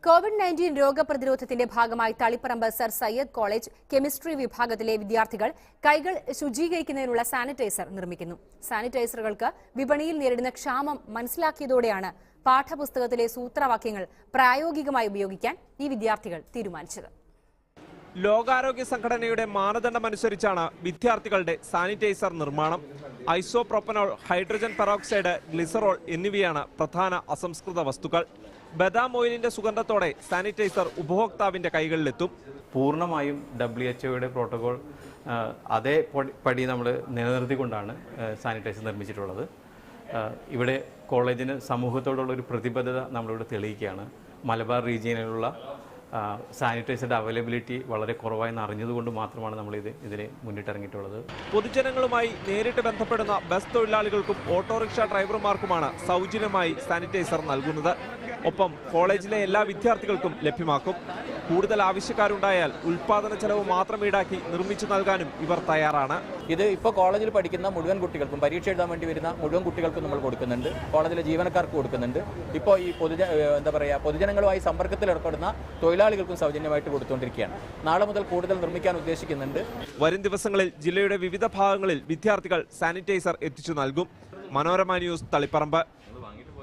COVID-19 രോഗപ്രതിരോധത്തിന്റെ ഭാഗമായി Taliparamba Sir Syed College chemistry വിഭാഗത്തിലെ വിദ്യാർത്ഥികൾ കൈകൾ ശുചീകരിക്കുന്നതിനുള്ള സാനിറ്റൈസർ നിർമ്മിക്കുന്നു. സാനിറ്റൈസറുകൾക്ക് വിപണിയിൽ നേരിടുന്ന ക്ഷാമം മനസ്സിലാക്കിയതോടെയാണ് പാഠപുസ്തകത്തിലെ സൂത്രവാക്യങ്ങൾ പ്രായോഗികമായി ഉപയോഗിക്കാൻ ഈ വിദ്യാർത്ഥികൾ തീരുമാനിച്ചത്. ലോകാരോഗ്യ സംഘടനയുടെ മാനദണ്ഡമനുസരിച്ചാണ് വിദ്യാർത്ഥികളുടെ സാനിറ്റൈസർ നിർമ്മാണം. ഐസോപ്രോപ്പനോൾ, ഹൈഡ്രജൻ പെറോക്സൈഡ്, ഗ്ലിസറോൾ എന്നിവയാണ് പ്രധാന അസംസ്കൃത വസ്തുക്കൾ. ബദാം ഓയിലിന്റെ സുഗന്ധത്തോടെ സാനിറ്റൈസർ ഉപഭോക്താവിന്റെ കൈകളിലെത്തും. പൂർണ്ണമായും WHO പ്രോട്ടോകോൾ അതേ പടി നമ്മൾ നിലനിർത്തിക്കൊണ്ടാണ് സാനിറ്റൈസർ നിർമ്മിച്ചിട്ടുള്ളത്. ഇവിടെ കോളേജിന് സമൂഹത്തോടുള്ള ഒരു പ്രതിബദ്ധത നമ്മളിവിടെ തെളിയിക്കുകയാണ്. മലബാർ റീജിയനിലുള്ള സാനിറ്റൈസറുടെ അവൈലബിലിറ്റി വളരെ കുറവായെന്ന് അറിഞ്ഞതുകൊണ്ട് മാത്രമാണ് നമ്മൾ ഇതിനെ മുന്നിട്ടിറങ്ങിയിട്ടുള്ളത്. പൊതുജനങ്ങളുമായി നേരിട്ട് ബന്ധപ്പെടുന്ന ബസ് തൊഴിലാളികൾക്കും ഓട്ടോറിക്ഷ ഡ്രൈവർമാർക്കുമാണ് സൗജന്യമായി സാനിറ്റൈസർ നൽകുന്നത്. ഒപ്പം കോളേജിലെ എല്ലാ വിദ്യാർത്ഥികൾക്കും ലഭ്യമാക്കും. കൂടുതൽ ആവശ്യക്കാരുണ്ടായാൽ ഉൽപാദന ചെലവ് മാത്രം ഈടാക്കി നിർമ്മിച്ചു നൽകാനും ഇവർ തയ്യാറാണ്. ഇത് ഇപ്പോൾ കോളേജിൽ പഠിക്കുന്ന മുഴുവൻ കുട്ടികൾക്കും, പരീക്ഷ എഴുതാൻ വേണ്ടി വരുന്ന മുഴുവൻ കുട്ടികൾക്കും നമ്മൾ കൊടുക്കുന്നുണ്ട്. കോളേജിലെ ജീവനക്കാർക്ക് കൊടുക്കുന്നുണ്ട്. ഇപ്പോൾ ഈ പൊതുജനങ്ങളുമായി സമ്പർക്കത്തിൽ ഏർപ്പെടുന്ന തൊഴിലാളികൾക്കും സൗജന്യമായിട്ട് കൊടുത്തുകൊണ്ടിരിക്കുകയാണ്. നാളെ മുതൽ കൂടുതൽ നിർമ്മിക്കാൻ ഉദ്ദേശിക്കുന്നുണ്ട്. വരും ദിവസങ്ങളിൽ ജില്ലയുടെ വിവിധ ഭാഗങ്ങളിൽ വിദ്യാർത്ഥികൾ സാനിറ്റൈസർ എത്തിച്ചു നൽകും. മനോരമ ന്യൂസ്, തളിപ്പറമ്പ്.